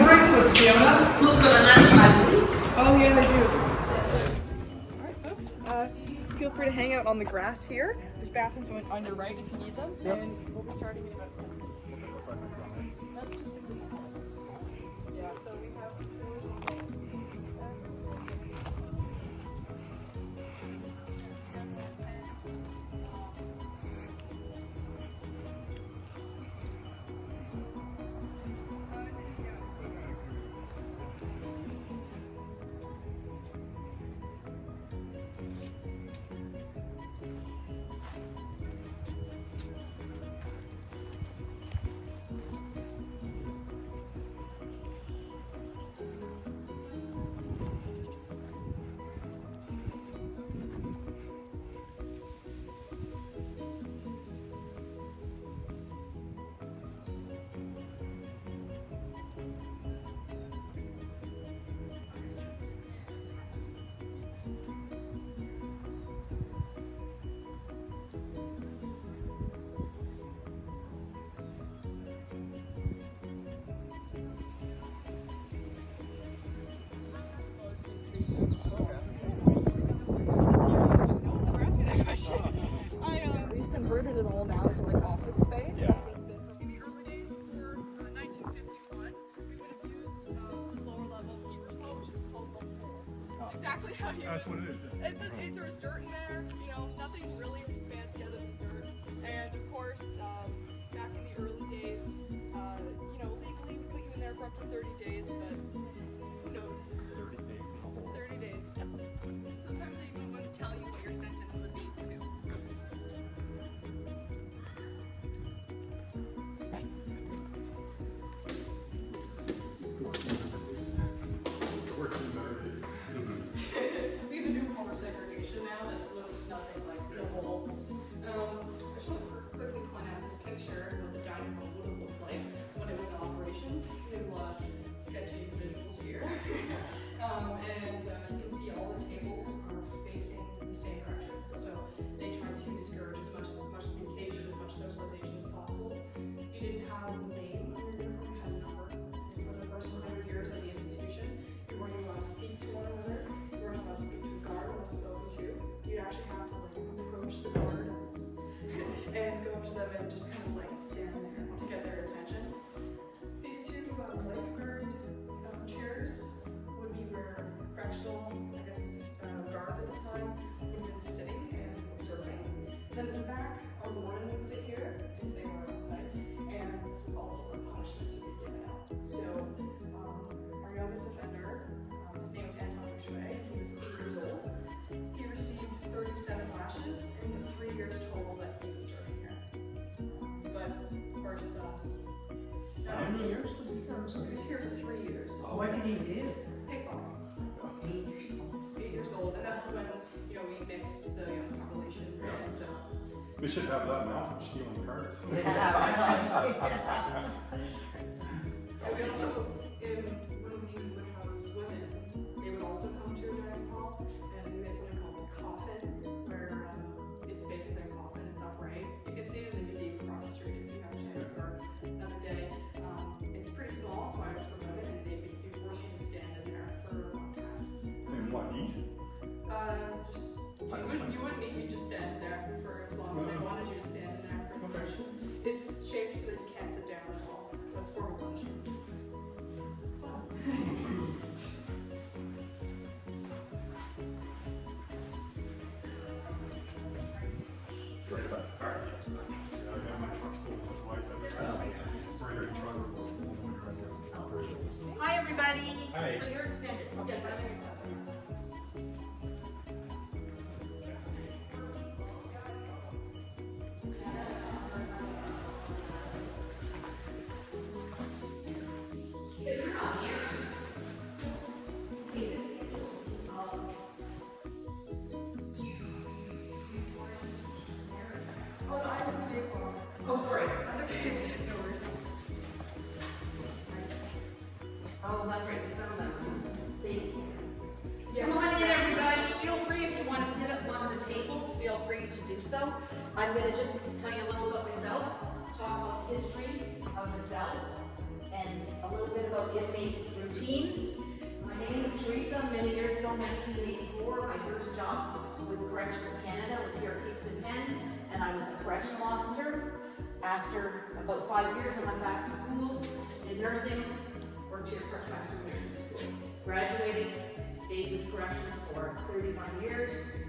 bracelets, Fiona. Who's gonna match my booty? Oh yeah, I do. Alright folks, feel free to hang out on the grass here. There's bathrooms on your right if you need them. Yep. And we'll be starting in about 10 minutes. Yeah, so we have... We've converted it all now to like office space. Yeah. That's what it's been. In the early days before 1951, we would have used slower level keeper slope, which is called level 4. It's exactly how you. That's what it is. There's dirt in there, you know, nothing really fancy other than dirt. And of course, back in the early days, you know, legally we put you in there for up to 30 days, but who knows? 30 days. 30 days. Sometimes they even wouldn't tell you what your sentence would be, too. We have a new form of segregation now that looks nothing like the whole. I just want to quickly point out this picture of what the dining room would have looked like when it was in operation. We have a lot of sketchy visuals here. And you can see all the tables are facing the same direction. So they try to discourage as much communication, as much socialization as possible. You didn't have a name on your uniform, you had a number. For the first 100 years of the institution, you weren't allowed to speak to one another. You weren't allowed to speak to a guard unless spoken to. You'd actually have to like approach the guard and go up to them and just kind of like stand there to get their attention. These two lifeguard chairs would be where correctional, I guess, guards at the time would have been sitting and observing. Then in the back, a warden would sit here if they were outside, and this is also where punishments would be given out. So our youngest offender, his name was Antoine Beauche. He was 8 years old. He received 37 lashes in the 3 years total that he was serving here. But of course, how many years was he here? He was here for 3 years. Oh, what did he do? Pickpocket. 8 years old. 8 years old, and that's when we mixed the population. Yeah. And We should have that now for stealing cars. and we also, when we would house women, they would also come to a dining hall, and we had something called a coffin, where it's basically a coffin. It's upright. You can see it in the museum across the street if you have a chance, or another day. It's pretty small, it's why it's for women, and they would be forced you to stand in there for a long time. And what, eat? You wouldn't need to just stand there for as long as they wanted you to stand in there for punishment. It's shaped so that you can't sit down at all, so it's formal punishment. Hi, everybody. Hi. So you're extended. Yes, I think extended. Oh, sorry. That's okay. No worries. Oh, that's right, some of them. Please. Yes. Come on in, everybody. Feel free if you want to sit at one of the tables, feel free to do so. I'm going to just tell you a little about myself, talk about the history of the cells, and and a little bit about inmate routine. My name is Teresa. Many years ago, 1984, my first job with Corrections Canada was here at Kingston Pen, and I was a correctional officer. After about 5 years, I went back to school, did nursing, worked here for Contraband nursing school. Graduated, stayed with corrections for 31 years,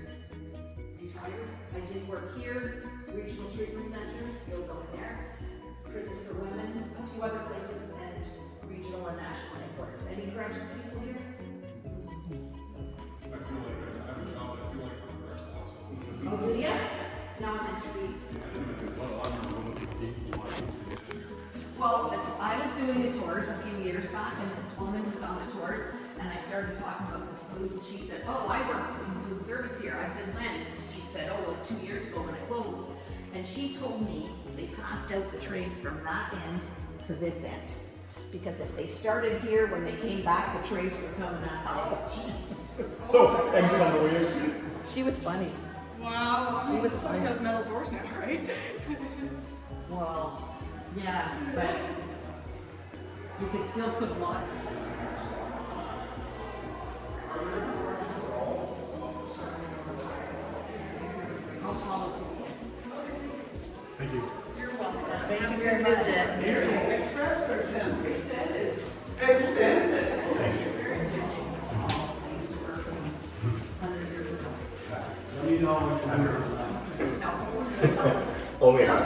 retired. I did work here, Regional Treatment Center, you'll go in there, Prison for Women, a few other places, and regional and national headquarters. Any corrections people here? I feel like I have a job, I feel like I'm a correctional officer. Oh, do ya? Now I'm entry. Well, I was doing the tours a few years back, and this woman was on the tours, and I started talking about the food, and she said, oh, I worked in food service here. I said, when? And she said, oh, like 2 years ago when I closed. And she told me they passed out the trays from that end to this end. Because if they started here, when they came back, the trays were coming out. Oh, jeez. So, exit on the way in. She was funny. Wow. She was I funny. have metal doors now, right? Well, yeah, but you could still put water. I'll call it. Thank you. You're welcome. Thank you for your visit. Express or 10? Extended. Extended. Let me know when you're done. Oh, yeah.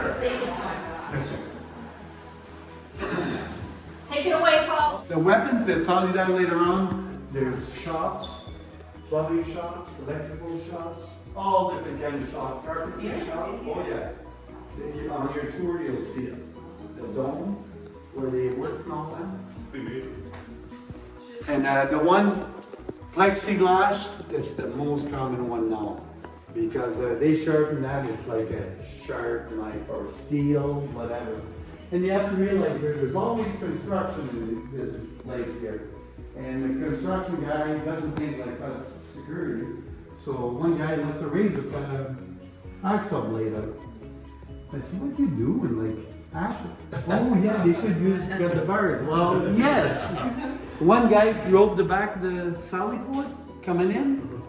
Take it away, Paul. The weapons they'll tell you that later on, there's shops, plumbing shops, electrical shops, all different kind of shops, carpentry shop, oh yeah. On your tour you'll see it. The dome, where they work and all that. They made it. And the one, plexiglass, that's the most common one now. Because they sharpen that, it's like a sharp knife or steel, whatever. And you have to realize there's always construction in this place here. And the construction guy doesn't think like us security. So one guy left a razor axle blade out. I said, what are you doing? Like, axle? Oh yeah, they could use get the bars. Well, yes. One guy drove the back of the Sally Port coming in.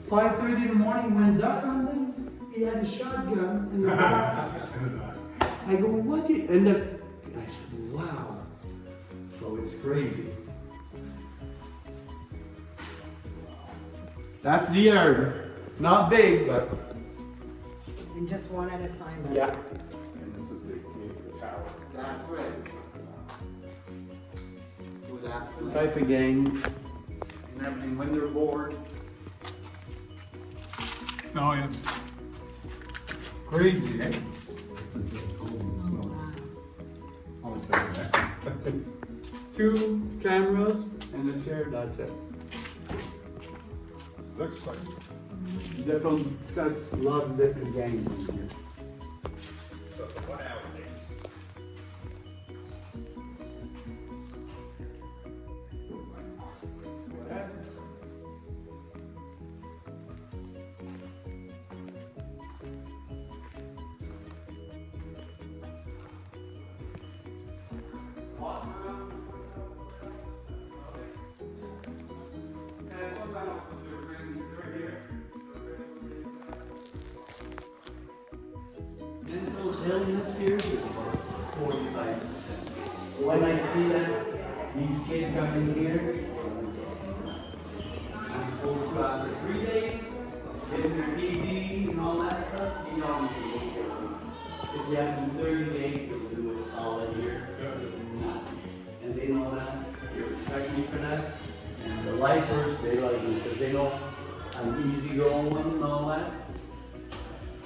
5:30 in the morning, went duck hunting. He had a shotgun in the back. I go, what? And I said, wow. So it's crazy. That's the yard. Not big, but And just one at a time. yeah. And this is the tower. That's right. With that type of gangs and everything when they're bored. Oh, yeah. Crazy, eh? This is holy smokes. Almost there, right? 2 cameras and a chair, that's it. This is exercise. That's a lot of different gangs in here. So, what hour days? Mental illness here is about 45%. When I see that these kids come in here, I'm supposed to after 3 days, give them their TB and all that stuff, you know, if you have them 30 days, you'll do it solid here. Nothing. And they know that, they respect me for that, and the lifers, they like me because they know I'm easygoing and all that.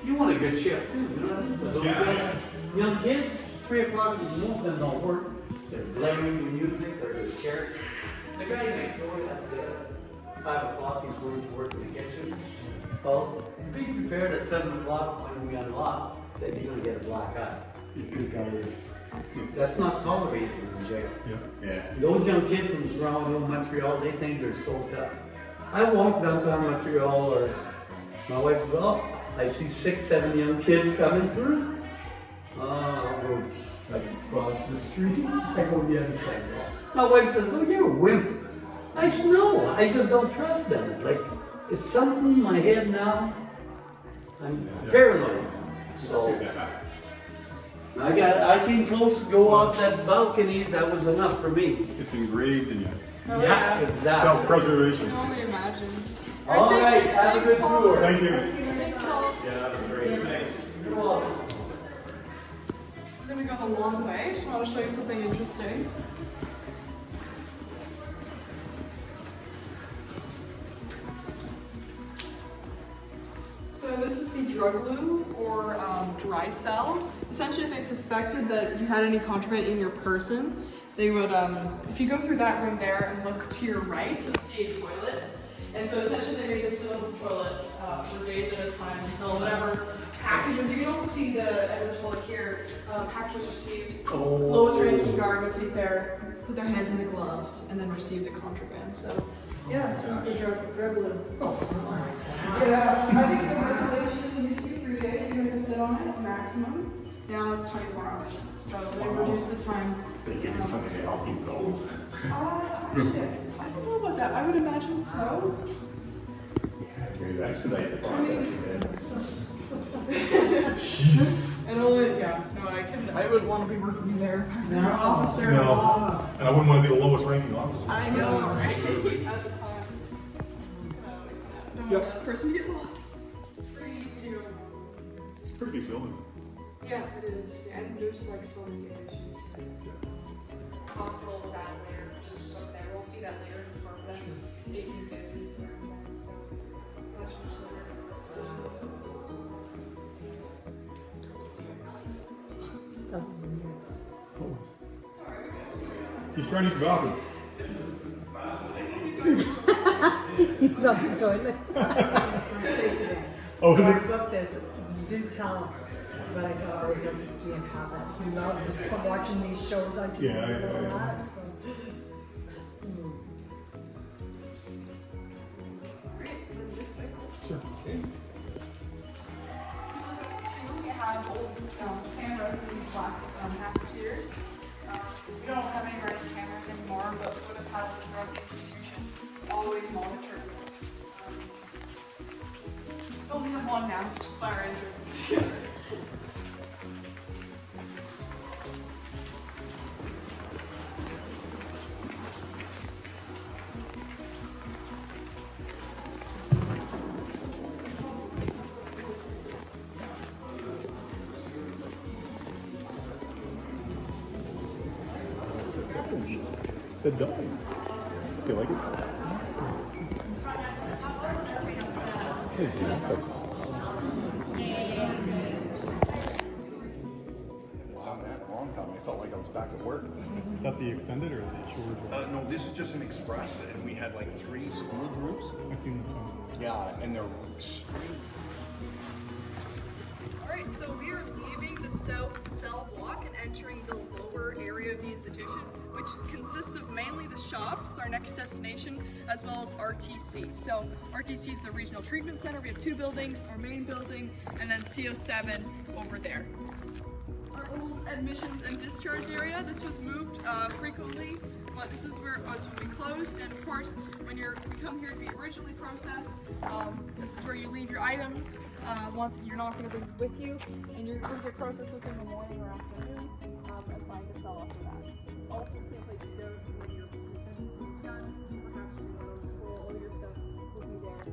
You want a good shift too, you know what I mean? But those guys, young kids, 3 o'clock, most of them don't work. They're blaring the music, or their chair. The guy next door, that's good. 5 o'clock, he's going to work in the kitchen. Well, be prepared at 7 o'clock when we unlock that you're going to get a black eye. Because that's not tolerated in jail. Yeah. Those young kids in Toronto, Montreal, they think they're so tough. I walk downtown Montreal, or my wife says, oh, I see 6, 7 young kids coming through. Oh, like, well, across the street. I go, yeah, the sidewalk. My wife says, oh, you're a wimp. I said, no, I just don't trust them. Like, it's something in my head now. I'm paranoid. So I came close to go off that balcony. That was enough for me. It's engraved in you. Yeah, exactly. Self-preservation. I can only imagine. All right, have a good Paul. tour. Thank you. Thanks, Paul. Yeah, that was great, thanks. You're welcome. Then we got a long way. Just want to show you something interesting. So this is the drug loop or dry cell. Essentially, if they suspected that you had any contraband in your person, they would, if you go through that room there and look to your right, you'll see a toilet. And so essentially they made them sit on this toilet for days at a time until whatever packages, you can also see the end of the toilet here, packages received. Lowest ranking guard would put their hands in the gloves and then receive the contraband. So yeah, this is the drug loop. Yeah, I think the regulation used to be 3 days, you have to sit on it maximum. Now it's 24 hours. So they reduced the time. They give you something to help you go. Actually, I don't know about that. I would imagine so. Maybe expedite the process. And only, yeah, no, I would want to be working there. You're an officer. No, and I wouldn't want to be the lowest ranking officer. I know, right? At the time. I don't want that person to get lost. Pretty easy to go. It's a pretty building. Yeah, it is. And there's like so many additions. Hospital was added later, which is up there. We'll see that later in the park. That's 1850s around then, so much later. He's trying to use the bathroom. He's on the toilet. Oh, So is I it? booked this. You didn't tell him, but I thought, oh, he'll just be in habit. He loves watching these shows on TV Yeah, and all yeah. that. So. Sure. We have old cameras in these black half spheres. We don't have any running cameras anymore, but we would have had a drug institution always monitored. We only have one now, which is by our entrance. The dog. Do you like it? It's Wow, that long time. I felt like I was back at work. Is that the extended or the shorter? No, this is just an express, and we had like 3 school groups. I've seen the Yeah, and they're extreme. Alright, so we are leaving the south cell block and entering the lower area of the institution, which consists of mainly the shops, our next destination, as well as RTC. So RTC is the Regional Treatment Center. We have 2 buildings, our main building, and then CO7 over there. Our old admissions and discharge area, this was moved frequently, but this is where it was when we closed, and of course, when you come here to be originally processed, this is where you leave your items once you're not going to bring with you, and you're going to get processed within the morning or afternoon, and find a cell after that. Also, the same place you go when your treatment is done, perhaps you want to pull all your stuff will be there.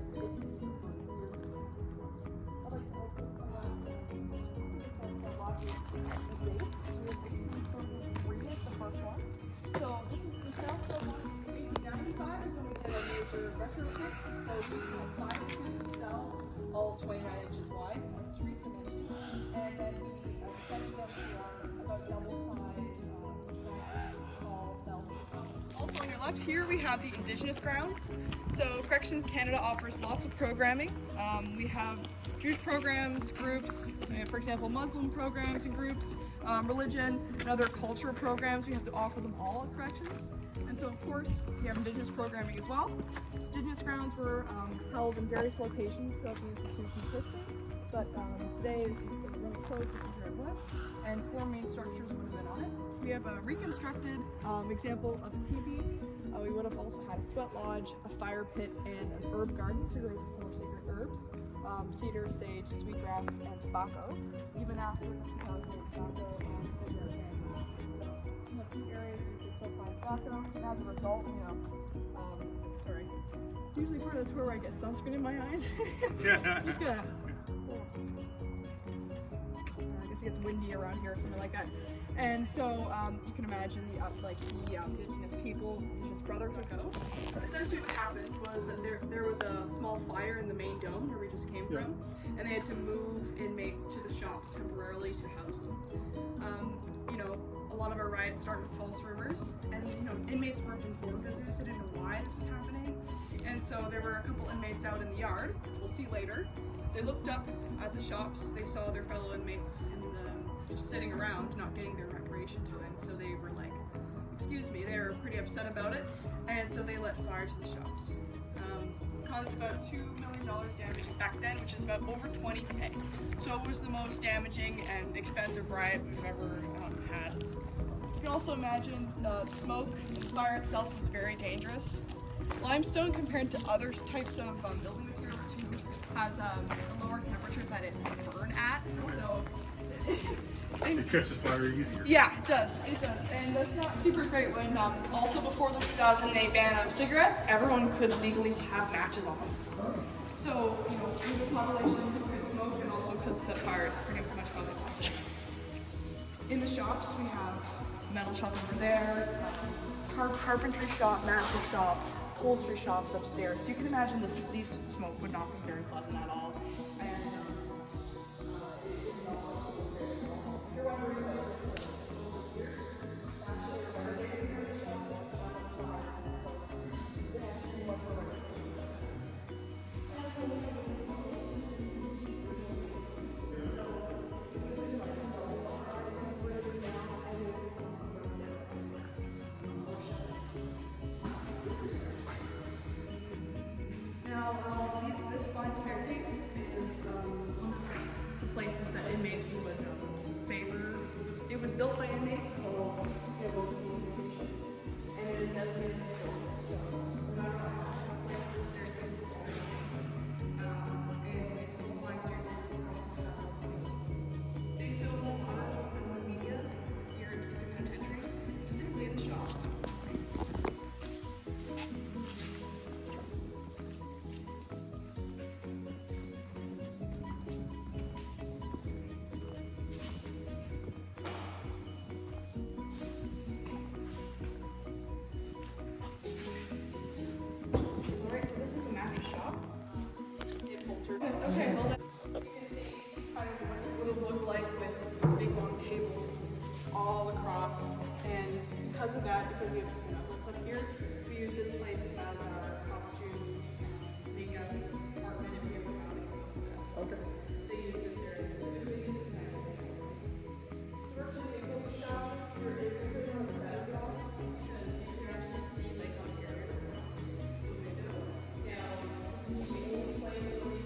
So this is the south side. 1895 is when we did our major retrofit. So we had 5 inclusive cells, all 29 inches wide, as Teresa mentioned, and then we extended them to about double size tall cells. Also on your left here we have the Indigenous grounds. So Corrections Canada offers lots of programming. We have Jewish programs, groups, for example Muslim programs and groups, religion and other cultural programs. We have to offer them all at Corrections. And so of course we have Indigenous programming as well. Indigenous grounds were held in various locations throughout the institution's history, but today is when it closed, this is here at West, and 4 main structures would have been on it. We we have a reconstructed example of a teepee. We would have also had a sweat lodge, a fire pit, and an herb garden to grow 4 sacred herbs: cedar, sage, sweetgrass, and tobacco. Even after the 2008 tobacco cigarette ban. So, in a few areas you can still find tobacco, and as a result, sorry. It's usually part of the tour where I get sunscreen in my eyes. I'm just gonna. I guess it gets windy around here or something like that. And so you can imagine the Indigenous people, Indigenous Brotherhood go. Essentially what happened was that there was a small fire in the main dome where we just came from, and they had to move inmates to the shops temporarily to house them. A lot of our riots started with false rumors, and inmates weren't informed of this, they didn't know why this was happening. And so there were a couple inmates out in the yard, we'll see later. They looked up at the shops, they saw their fellow inmates just sitting around, not getting their recreation time, so they were like, excuse me, they were pretty upset about it, and so they let fire to the shops. Caused about $2 million damage back then, which is about over 20 today. So it was the most damaging and expensive riot we've ever had. You can also imagine smoke and fire itself was very dangerous. Limestone, compared to other types of building materials too, has a lower temperature that it can burn at. So It catches fire easier. yeah, it does. And that's not super great when also before the 2008 ban of cigarettes, everyone could legally have matches on them. So, the population could smoke and also could set fires pretty much how they wanted. In the shops, we have metal shop over there, carpentry shop, mattress shop, upholstery shops upstairs. So you can imagine these smoke would not be very pleasant at all. This flight staircase is one of the places that inmates would favor. It was built by inmates, so it was the institution, and it is designated so no matter what happens, this place, this staircase will always be. And it's called flight staircase. They film a lot of media here in Kingston Penitentiary, specifically in the shops. Okay, hold on. You can see kind of what it would look like with big long tables all across, and because of that, because we have some outlets up here, we use this place as our costume makeup department if we ever have any. Okay. They use this area specifically. Virtually the clothes shop, there is a system of the bed blocks because you can actually see like on the area from the window. Now, this is the only place where we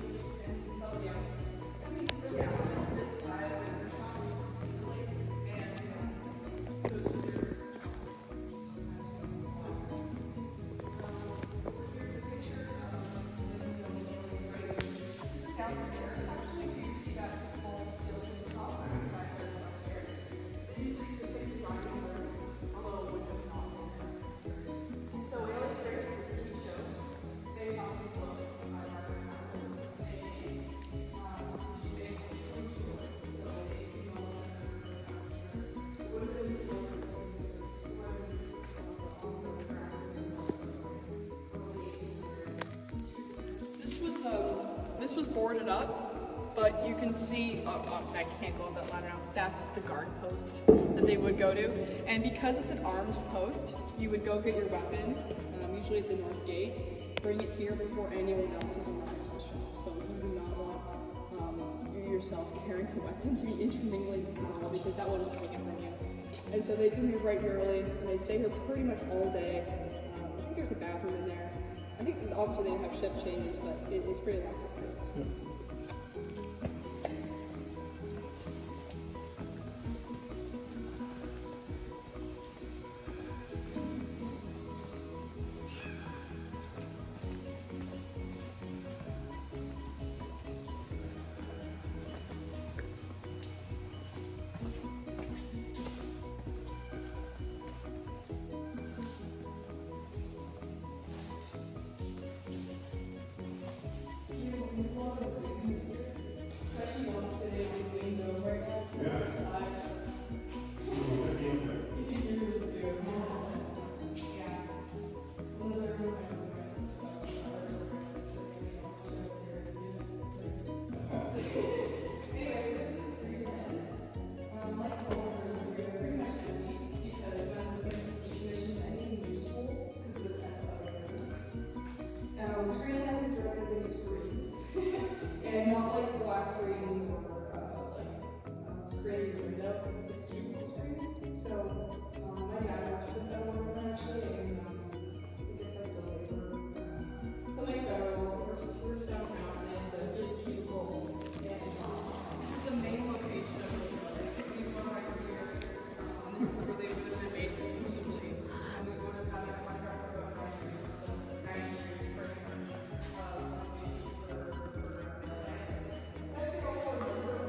This was boarded up, but you can see, obviously I can't go up that ladder now, that's the guard post that they would go to. And because it's an armed post, you would go get your weapon, usually at the north gate, bring it here before anyone else is allowed to the shop. So you do not want you yourself carrying a weapon to be intermingling at all, because that will just take it from you. And so they come here bright and early, and they stay here pretty much all day. I think there's a bathroom in there. I think obviously they have shift changes, but it's pretty active. the screen lights are really big screens, and not like glass screens or screen your window. It's cubicle screens. So my dad watched with that one actually, and it gets like the labor, something federal. We're downtown, and it's a cubicle. And this is the main location of this building. So you go right here. This is where they would have been made exclusively, and we would have had a contract for about 9 years. So 9 years pretty much less wages for I think also a number of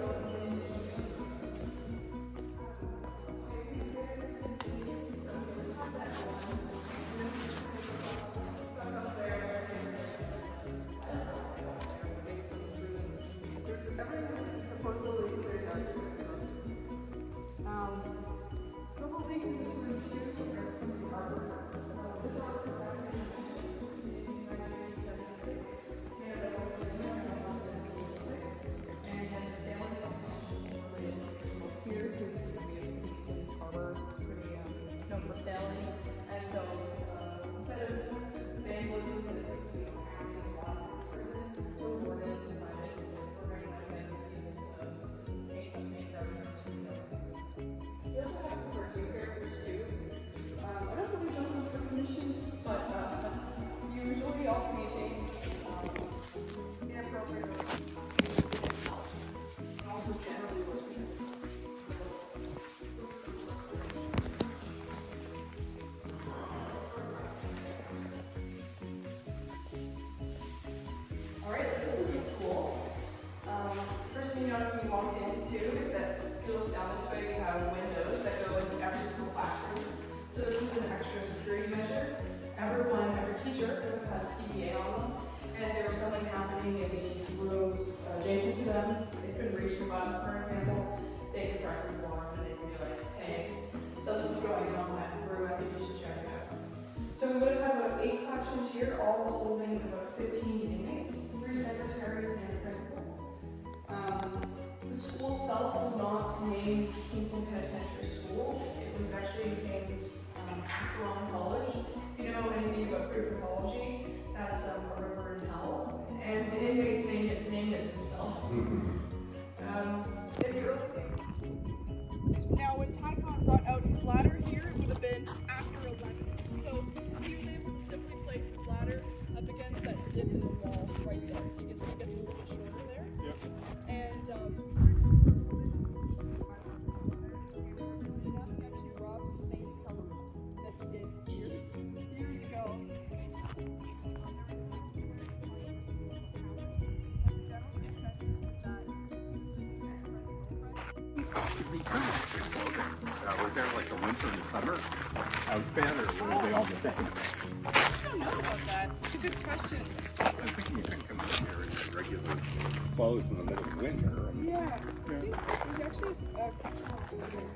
adjacent to them, they couldn't reach the button, for example, they could press the alarm and they'd be like, hey, something's going on in that room, I think you should check it out. So we would have had about 8 classrooms here, all holding about 15 inmates, 3 secretaries and a principal. The school itself was not named Kingston Penitentiary School, it was actually named Antoine Beauche. If you know anything about Greek mythology, that's a river in hell. And the inmates named it themselves. Now, when Ty Conn brought out his ladder here, it would have been after 11. So he was able to simply place his ladder up against that dip in the wall right there. So you can see it gets a little bit shorter there. Yep. And actually rob the same color that he did years ago. Was there like a winter and summer outfit, or were they all the same? I don't know about that. It's a good question. I was thinking you can come in here in regular clothes in the middle of winter. Yeah. I think there's actually a question on this.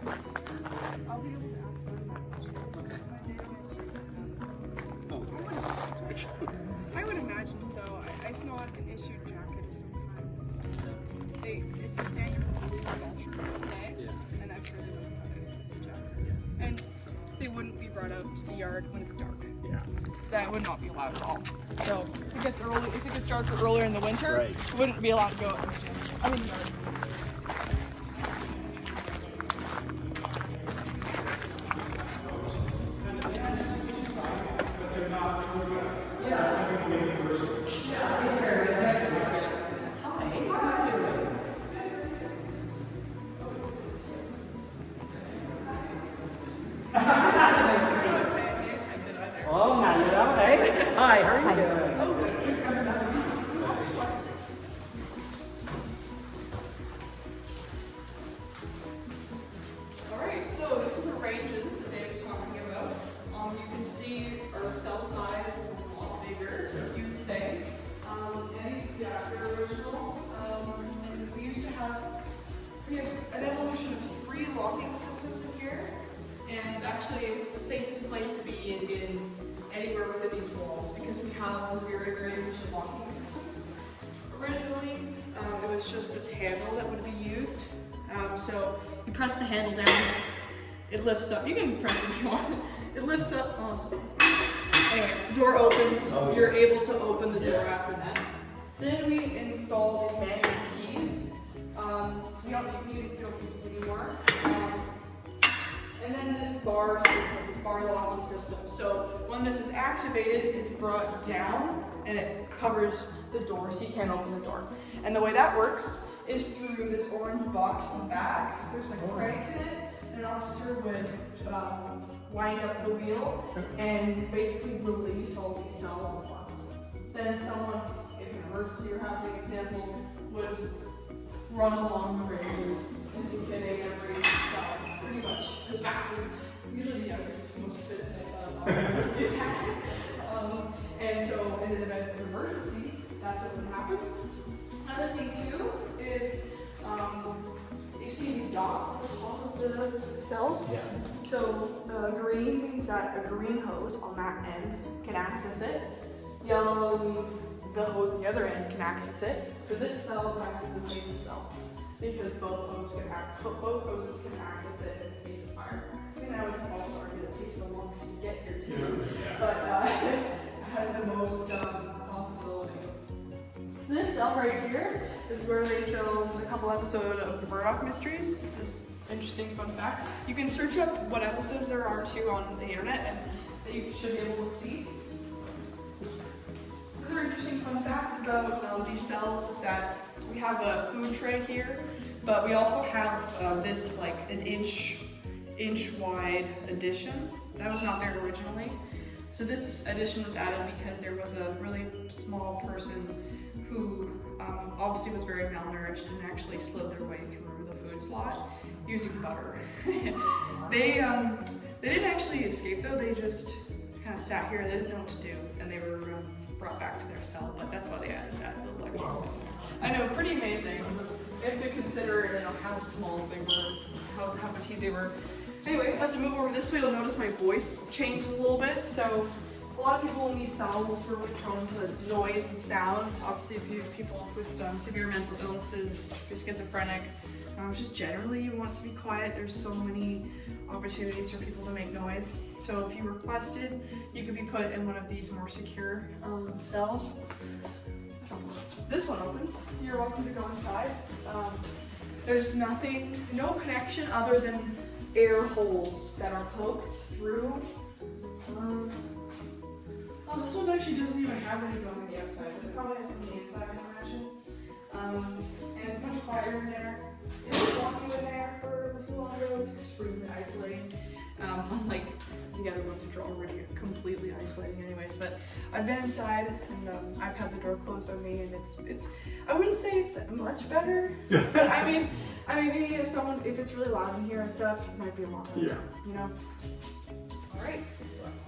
I'll be able to ask them that question. I would imagine so. If not an issued jacket of some kind. It's the standard blue shirt today, and I'm sure they don't have a jacket. And they wouldn't be brought out to the yard when it's dark. Yeah. That would not be allowed at all. So if it gets darker earlier in the winter, it wouldn't be allowed to go out in the yard. Hi, how are you doing? Alright, so this is the ranges that Dave was talking about. You can see our cell size is a lot bigger, you would say. And these, they're original. And we have an evolution of 3 locking systems in here. And actually it's the safest place to be in anywhere within these walls because we have this very, very efficient locking system. Originally, it was just this handle that would be used. So you press the handle down, it lifts up. You can press it if you want. It lifts up. Oh, sorry. Anyway, door opens, Oh, you're able to open the door Yeah. after that. Then we install these manual keys. We don't use this anymore. And then this bar system, this bar locking system. So when this is activated, it's brought down and it covers the door so you can't open the door. And the way that works is through this orange box in the back. There's like a crank in it, and an officer would wind up the wheel and basically release all these cells at once. Then someone, if an emergency were happening, example, would run along the ranges and be hitting every cell pretty much as fast as usually the youngest, most fit would do that. And so in an event of emergency, that's what would happen. Another thing too is you've seen these dots at the top of the cells. Yeah. So green means that a green hose on that end can access it. Yellow means the hose on the other end can access it. So this cell would act as the safest cell because both hoses can access it in case of fire. I mean, I would also argue that it takes the longest to get here too, but it has the most possibility. This cell right here is where they filmed a couple episodes of the Murdoch Mysteries. Just interesting fun fact. You can search up what episodes there are too on the internet, and that you should be able to see. Another interesting fun fact about these cells is that we have a food tray here, but we also have this like an inch wide addition. That was not there originally. So this addition was added because there was a really small person who obviously was very malnourished and actually slid their way through the food slot using butter. They didn't actually escape though, they just kind of sat here, they didn't know what to do, and they were brought back to their cell, but that's why they added that little extra thing there. I know, pretty amazing, if you consider how small they were, how petite they were. Anyway, as we move over this way, you'll notice my voice changes a little bit. So a lot of people in these cells are really prone to noise and sound. Obviously, if you have people with severe mental illnesses, if you're schizophrenic, just generally you want to be quiet. There's so many opportunities for people to make noise. So if you requested, you could be put in one of these more secure cells. So just this one opens. You're welcome to go inside. There's no connection other than air holes that are poked through. This one actually doesn't even have anything on the outside, but it probably has some on the inside, I imagine. And it's much quieter in there. If you're walking in there for a little longer, it's extremely isolating. Unlike the other ones, which are already completely isolating anyways. But I've been inside and I've had the door closed on me, and it's I wouldn't say it's much better, but I mean maybe if it's really loud in here and stuff, it might be a lot better, you know? All right,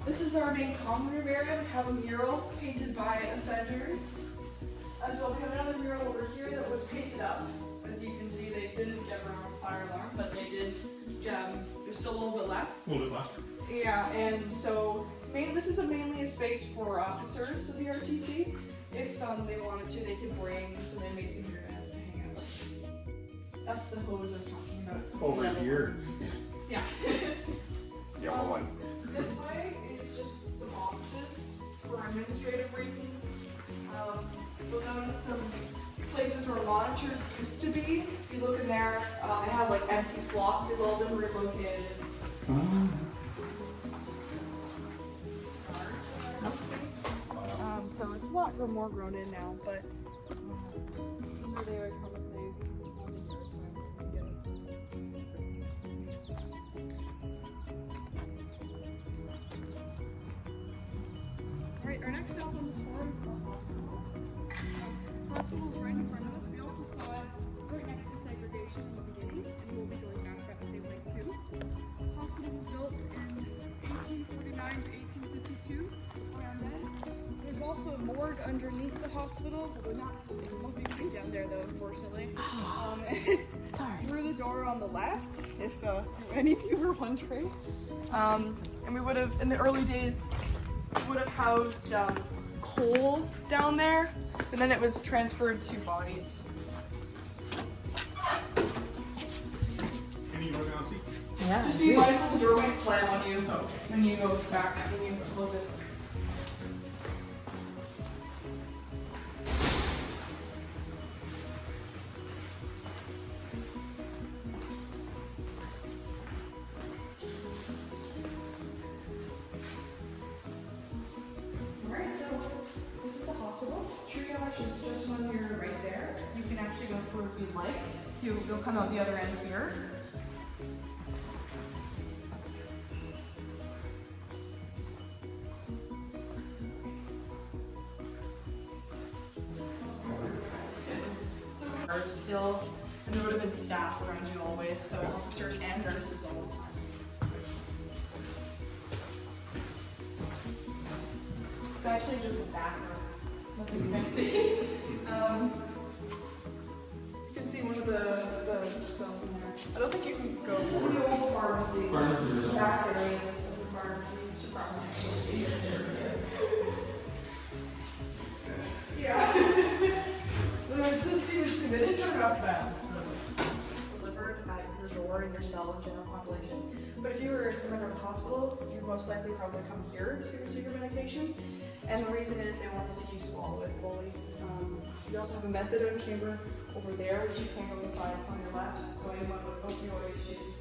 this is our main common room area. We have a mural painted by offenders. As well, we have another mural over here that was painted up. As you can see, they didn't get around the fire alarm, but they did. There's still a little bit left. A little bit left. Yeah, and so this is mainly a space for officers of the RTC. If they wanted to, they could bring some inmates in here to hang out. That's the hose I was talking about. Over here. Yeah. Yellow one. This way is just some offices for administrative reasons. You'll notice some places where monitors used to be. If you look in there, they have like empty slots. They've all been relocated. So it's a lot more grown in now, but they would probably Alright, our next stop on the tour is the hospital. The hospital is right in front of us. We also saw it's right next to segregation in the beginning, and we'll be going back that same way too. The hospital was built in 1849 to 1852, around then. There's also a morgue underneath the hospital. We're not moving down there though, unfortunately. It's through the door on the left, if any of you were wondering. And we would have, in the early days, would have housed coal down there, and then it was transferred to bodies. Can you go down, see? Yeah. Just be mindful the door might slam on you when you go back, when you close it. is the hospital. Triage is just on your right there. You can actually go through if you'd like. You'll come out the other end here. Still, and there would have been staff around you always, so officers and nurses all the time. It's actually just a back room, nothing fancy. You can see one of the cells in there. I don't think you can go. This is the old pharmacy. Back area of the pharmacy. Should probably actually be this area. Yeah. It does seem interesting. They didn't turn it off bad. Delivered at your door in your cell in general population. But if you were a member of the hospital, you'd most likely probably come here to receive your medication. And the reason is they want to see you swallow it fully. You also have a methadone chamber over there, which you can go inside. It's on your left. So anyone with opioid issues,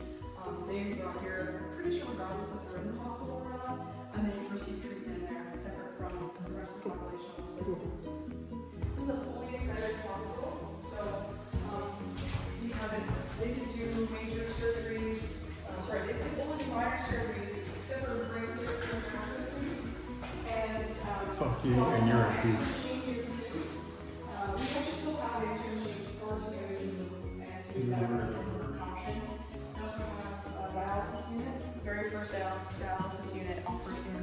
they go here. I'm pretty sure regardless if they're in the hospital or not, and they receive treatment there, separate from the rest of the population also. This is a fully accredited hospital, so they can do major surgeries. They can only do minor surgeries, except for brain surgery and heart surgery. And Fuck you and your piece. We actually still have the X-ray machines for us to go and do that option. We also have a dialysis unit, the very first dialysis unit offered in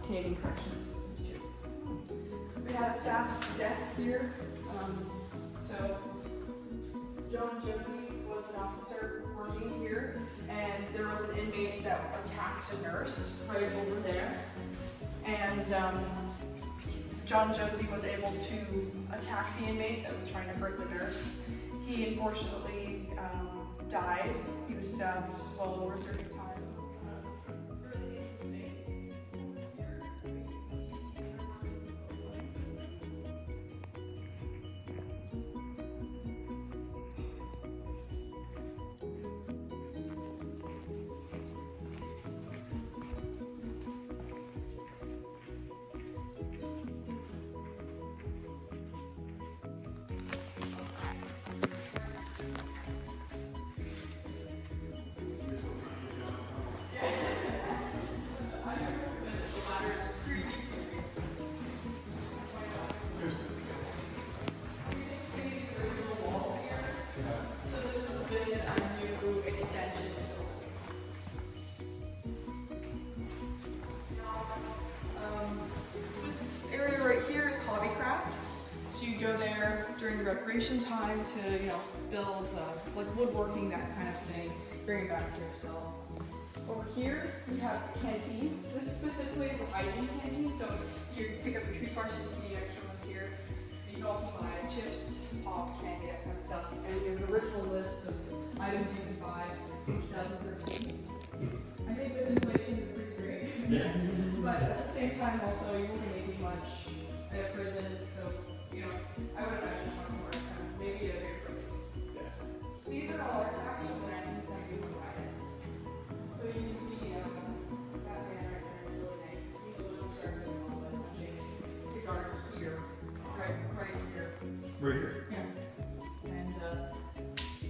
Canadian Correctional Systems too. We have staff death here. So John Josie was an officer working here, and there was an inmate that attacked a nurse right over there. And John Josie was able to attack the inmate that was trying to hurt the nurse. He unfortunately died. He was stabbed well over 30 times. Really interesting. Go there during recreation time to, build like woodworking, that kind of thing. Bring it back to your cell. Over here we have the canteen. This specifically is a hygiene canteen, so you can pick up your treat bars, just the extra ones here. You can also buy chips, pop, candy, that kind of stuff. And we have an original list of items you can buy in 2013. I think with inflation it's pretty great. Yeah. But at the same time also you won't be making much at a prison, so I would imagine talking more maybe a bigger place. Yeah. These are all artifacts from the 1971 riots. So you can see that man right there is really nice. He's a little started and all that punching. The guard here. Right here. Right here. Yeah. And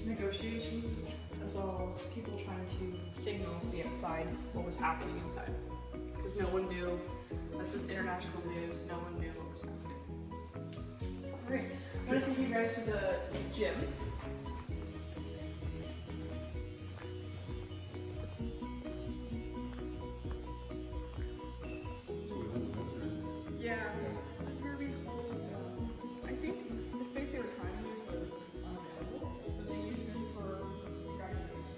negotiations, as well as people trying to signal to the outside what was happening inside. Because no one knew. This is international news. No one knew what was happening. Great. I'm going to take you guys to the gym. Yeah, this is where we hold, I think the space they were trying to use was unavailable, but they used it for graduation.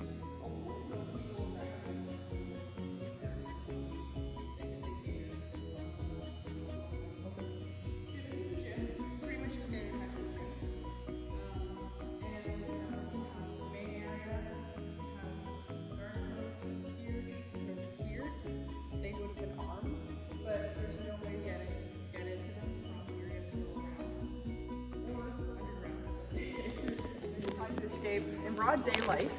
In broad daylight,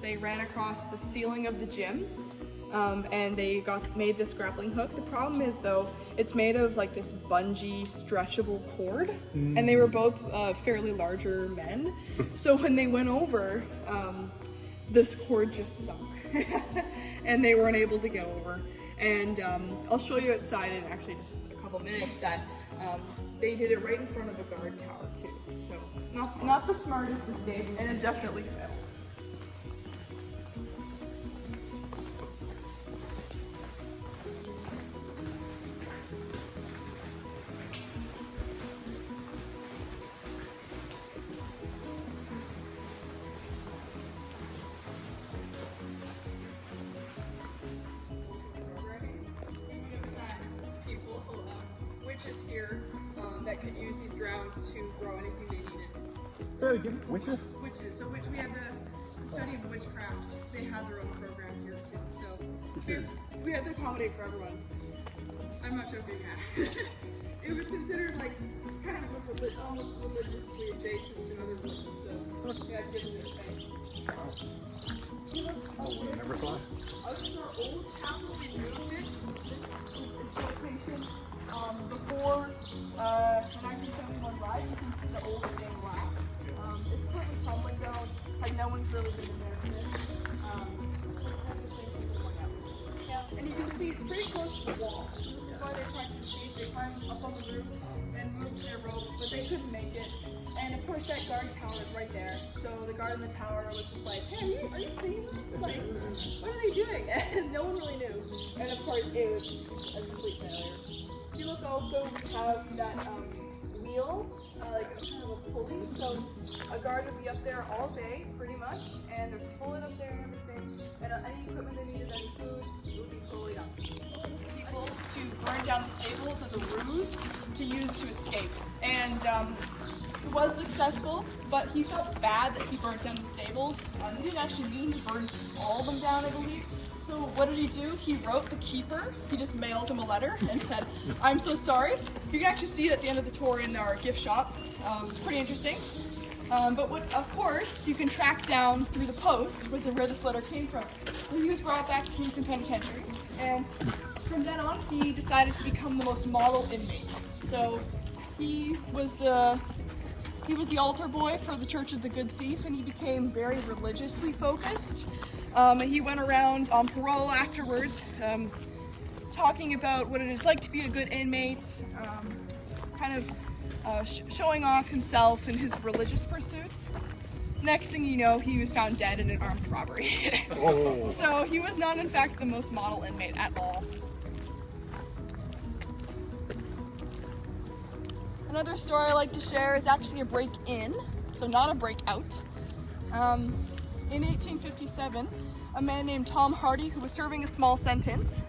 they ran across the ceiling of the gym and they made this grappling hook. The problem is though, it's made of like this bungee stretchable cord, and they were both fairly larger men. So when they went over, this cord just sunk, and they weren't able to get over. And I'll show you outside in actually just a couple minutes that they did it right in front of a guard tower too. So not the smartest mistake, and it definitely failed. Witches here that could use these grounds to grow anything they needed. Sorry, witches? Witches. So we have the study of witchcraft. They have their own program here too. So we have to accommodate for everyone. I'm not joking. It was considered like kind of almost religiously adjacent to other religions. So yeah, given their space. Oh, I never thought. This is our old chapel. We moved it. This is its location. Before the 1971 riot, you can see the old stained glass. It's currently crumbling down, like no one's really been in there since. And you can see it's pretty close to the wall. This is why they tried to escape. They climbed up on the roof and moved their rope, but they couldn't make it. And of course that guard tower is right there. So the guard in the tower was just like, hey, are you seeing this? Like, what are they doing? And no one really knew. And of course it was a complete failure. You look also have that wheel, like a kind of a pulley. So a guard would be up there all day, pretty much, and there's a bullet up there and everything. And any equipment they needed, any food, it would be fully up. People to burn down the stables as a ruse to use to escape, and it was successful. But he felt bad that he burnt down the stables. He didn't actually mean to burn all of them down, I believe. So what did he do? He wrote the keeper. He just mailed him a letter and said, "I'm so sorry." You can actually see it at the end of the tour in our gift shop. It's pretty interesting. But what, of course, you can track down through the post where this letter came from. So he was brought back to Kingston Penitentiary, and from then on, he decided to become the most model inmate. So he was the altar boy for the Church of the Good Thief, and he became very religiously focused. He went around on parole afterwards, talking about what it is like to be a good inmate, kind of showing off himself and his religious pursuits. Next thing you know, he was found dead in an armed robbery. Oh. So he was not, in fact, the most model inmate at all. Another story I like to share is actually a break-in, so not a breakout. In 1857, a man named Tom Hardy, who was serving a small sentence,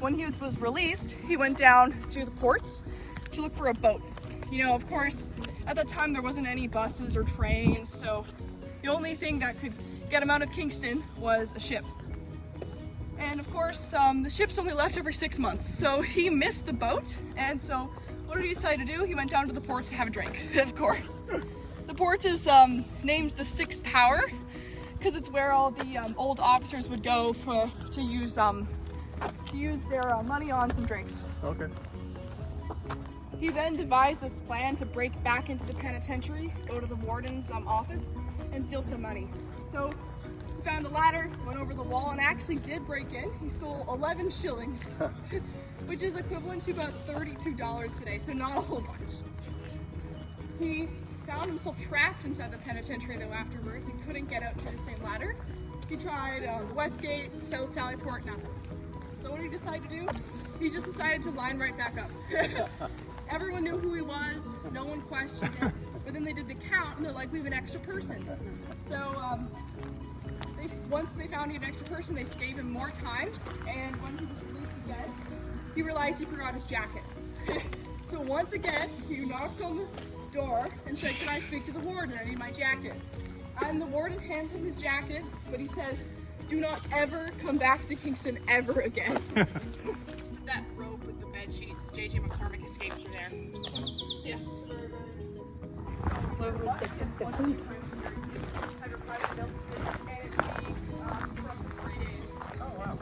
when he was released, he went down to the ports to look for a boat. You know, of course, at that time there wasn't any buses or trains, so the only thing that could get him out of Kingston was a ship. And of course, the ships only left every 6 months, so he missed the boat, and so what did he decide to do? He went down to the ports to have a drink, of course. The port is named the 6th Tower because it's where all the old officers would go to use their money on some drinks. Okay. He then devised this plan to break back into the penitentiary, go to the warden's office, and steal some money. So he found a ladder, went over the wall, and actually did break in. He stole 11 shillings, which is equivalent to about $32 today, so not a whole bunch. He found himself trapped inside the penitentiary though afterwards. He couldn't get out through the same ladder. He tried Westgate, South Sallyport, nothing. So what did he decide to do? He just decided to line right back up. Everyone knew who he was, no one questioned it, but then they did the count and they're like, we have an extra person. So once they found he had an extra person, they gave him more time, and when he was released again, he realized he forgot his jacket. So once again, he knocked on the door and said, "Can I speak to the warden? I need my jacket." And the warden hands him his jacket, but he says, "Do not ever come back to Kingston ever again." That rope with the bed sheets, J.J. McCormick escaped through there. Yeah. Have your private meals, and it'd be for up to 3 days. Oh wow.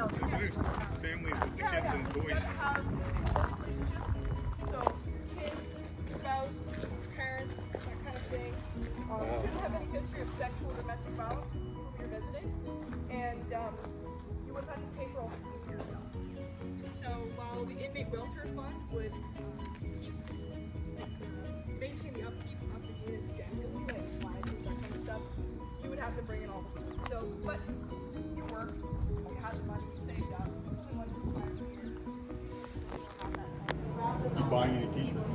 do families with the kids and toys? So, kids, spouse, parents, that kind of thing. Shouldn't have any history of sexual or domestic violence when you're visiting, and you would have had to pay for all the food yourself. So while the inmate welfare fund would maintain the upkeep of the unit generally, like appliances, that kind of stuff, you would have to bring in all the food. So, but you work, you had the money saved up, only one requires a year. You buying any t-shirts?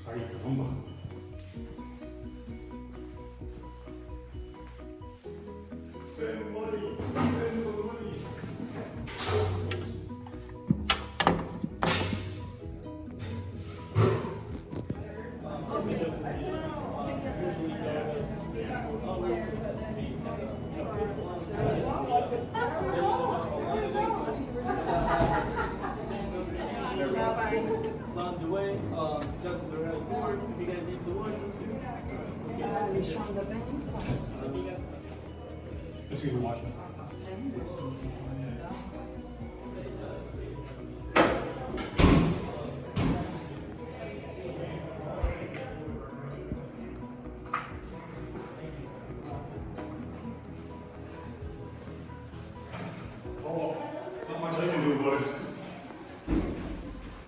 Ay, caramba. Send money. Send some money. Along the way, just the right forward. If you guys need the washrooms, Let's see who watching. Oh, not much I can do about it.